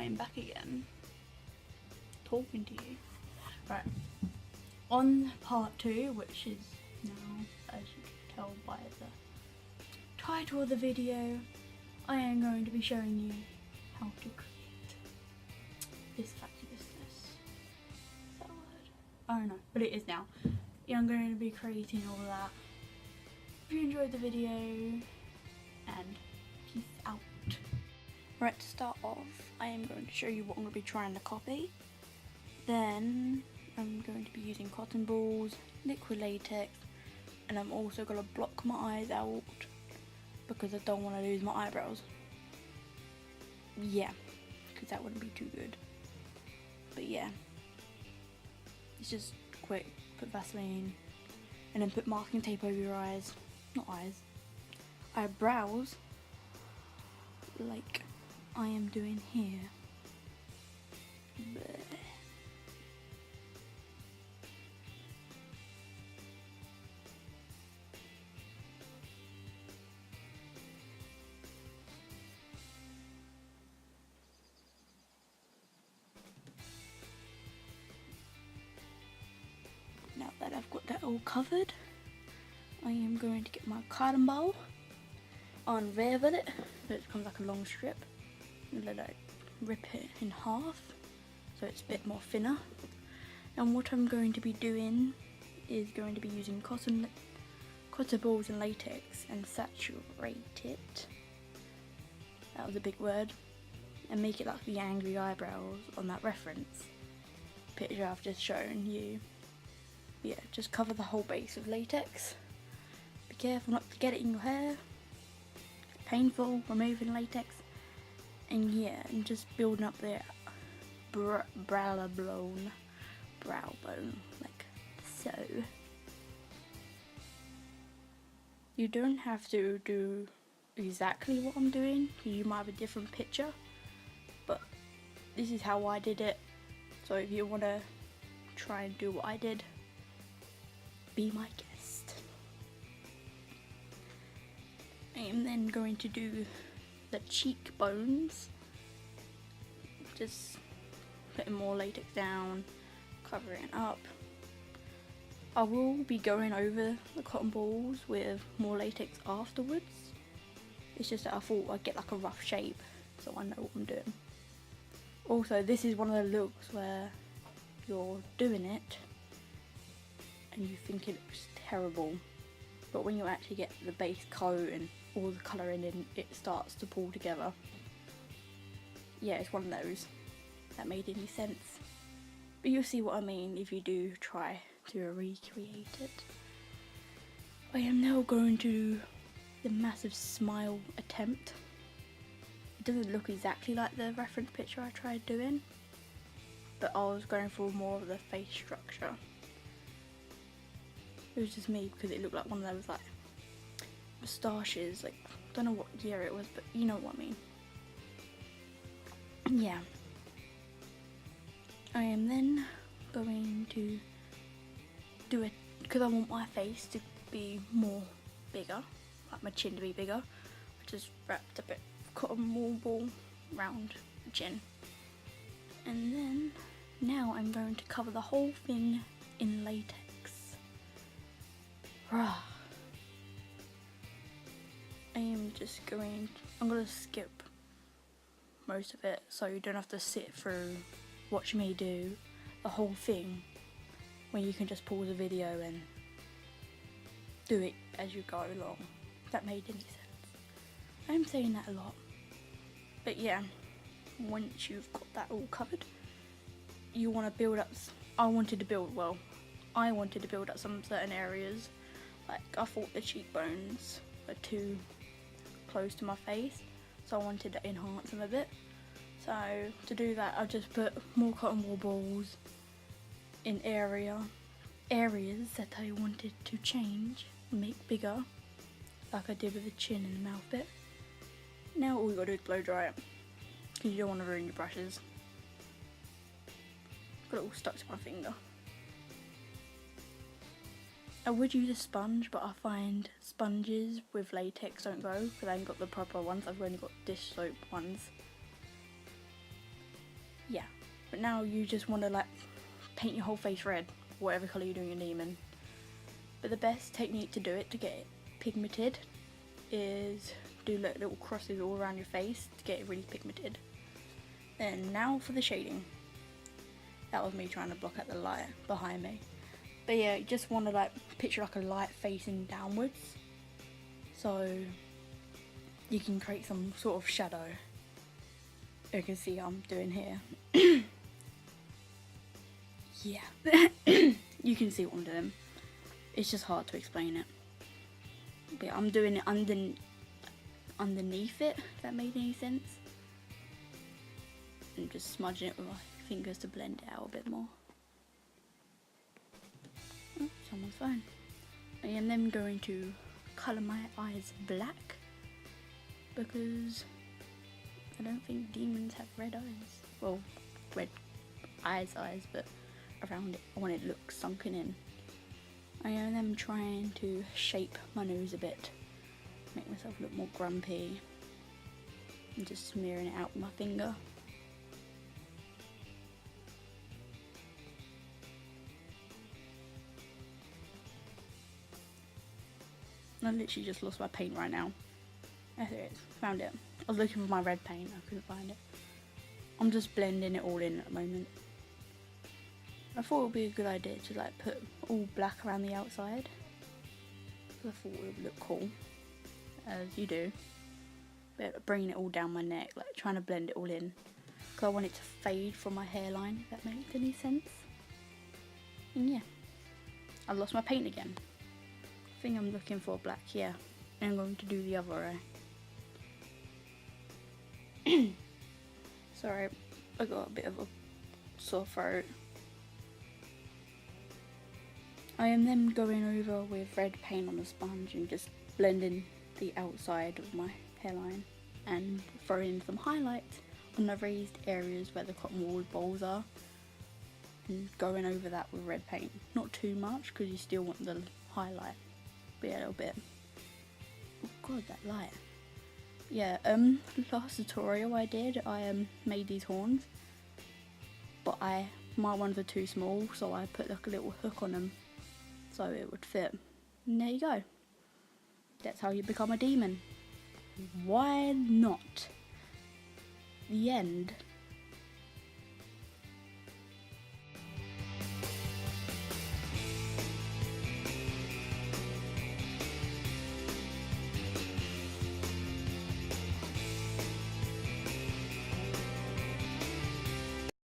I'm back again, talking to you. Right, on part 2, which is now, as you can tell by the title of the video, I am going to be showing you how to create this fabulousness. Is that a word? I don't know, but it is now. Yeah, I'm going to be creating all that. If you enjoyed the video, and peace out. Right, to start off, I am going to show you what I'm going to be trying to copy. Then I'm going to be using cotton balls, liquid latex, and I'm also going to block my eyes out because I don't want to lose my eyebrows. Yeah, because that wouldn't be too good. But yeah, it's just quick. Put Vaseline and then put masking tape over your eyes. Not eyes. Eyebrows. Like I am doing here. Blech. Now that I've got that all covered, I am going to get my cotton ball, unravel it so it becomes like a long strip, and then I rip it in half so it's a bit more thinner. And what I'm going to be doing is going to be using cotton balls and latex and saturate it. That was a big word. And make it like the angry eyebrows on that reference picture I've just shown you. Yeah, just cover the whole base with latex. Be careful not to get it in your hair. It's painful removing latex. And yeah, and just building up the brow bone, like so. You don't have to do exactly what I'm doing. You might have a different picture, but this is how I did it. So if you want to try and do what I did, be my guest. I am then going to do the cheekbones. Just putting more latex down, covering it up. I will be going over the cotton balls with more latex afterwards. It's just that I thought I'd get like a rough shape so I know what I'm doing. Also, this is one of the looks where you're doing it and you think it looks terrible, but when you actually get the base coat and all the colouring in, it starts to pull together. Yeah, it's one of those that made any sense, but you'll see what I mean if you do try to recreate it. I am now going to do the massive smile attempt. It doesn't look exactly like the reference picture I tried doing, but I was going for more of the face structure. It was just me because it looked like one of those like moustaches, like don't know what year it was, but you know what I mean. Yeah. I am then going to do it because I want my face to be more bigger, like my chin to be bigger. I just wrapped a bit of cotton wool ball around the chin. And then now I'm going to cover the whole thing in latex. I am just going, I'm going to skip most of it so you don't have to sit through watch me do the whole thing when you can just pause the video and do it as you go along. If that made any sense. I'm saying that a lot. But yeah, once you've got that all covered, you want to build up, I wanted to build up some certain areas. Like I thought the cheekbones were too close to my face, so I wanted to enhance them a bit. So to do that, I just put more cotton wool balls in areas that I wanted to change, make bigger, like I did with the chin and the mouth bit. Now all you gotta do is blow dry it, because you don't want to ruin your brushes. Got it all stuck to my finger. I would use a sponge, but I find sponges with latex don't go because I haven't got the proper ones. I've only got dish soap ones. yeah. But now you just want to like paint your whole face red, whatever colour you're doing your demon. But the best technique to do it, to get it pigmented, is do like little crosses all around your face to get it really pigmented. And now for the shading. That was me trying to block out the light behind me. But yeah, you just want to like picture like a light facing downwards, so you can create some sort of shadow. You can see I'm doing here. Yeah. You can see what I'm doing. It's just hard to explain it. But I'm doing it underneath it, if that made any sense. And just smudging it with my fingers to blend it out a bit more. Oh, someone's phone. I am then going to colour my eyes black, because I don't think demons have red eyes. Well, red eyes, but around it. I want it to look sunken in. I am then trying to shape my nose a bit, make myself look more grumpy, and just smearing it out with my finger. I literally just lost my paint right now. There it is, found it. I was looking for my red paint, I couldn't find it. I'm just blending it all in at the moment. I thought it would be a good idea to like put all black around the outside. I thought it would look cool, as you do. But bringing it all down my neck, like trying to blend it all in. Because I want it to fade from my hairline, if that makes any sense. And yeah, I lost my paint again. I think I'm looking for black, yeah. And I'm going to do the other eye. Sorry, I got a bit of a sore throat. I am then going over with red paint on a sponge and just blending the outside of my hairline and throwing some highlights on the raised areas where the cotton wool balls are, and going over that with red paint. Not too much, because you still want the highlight, but yeah, a little bit. Oh god, that light. Yeah, last tutorial I did, I made these horns, but my ones are too small, so I put like a little hook on them so it would fit. And there you go. That's how you become a demon. Why not? The end.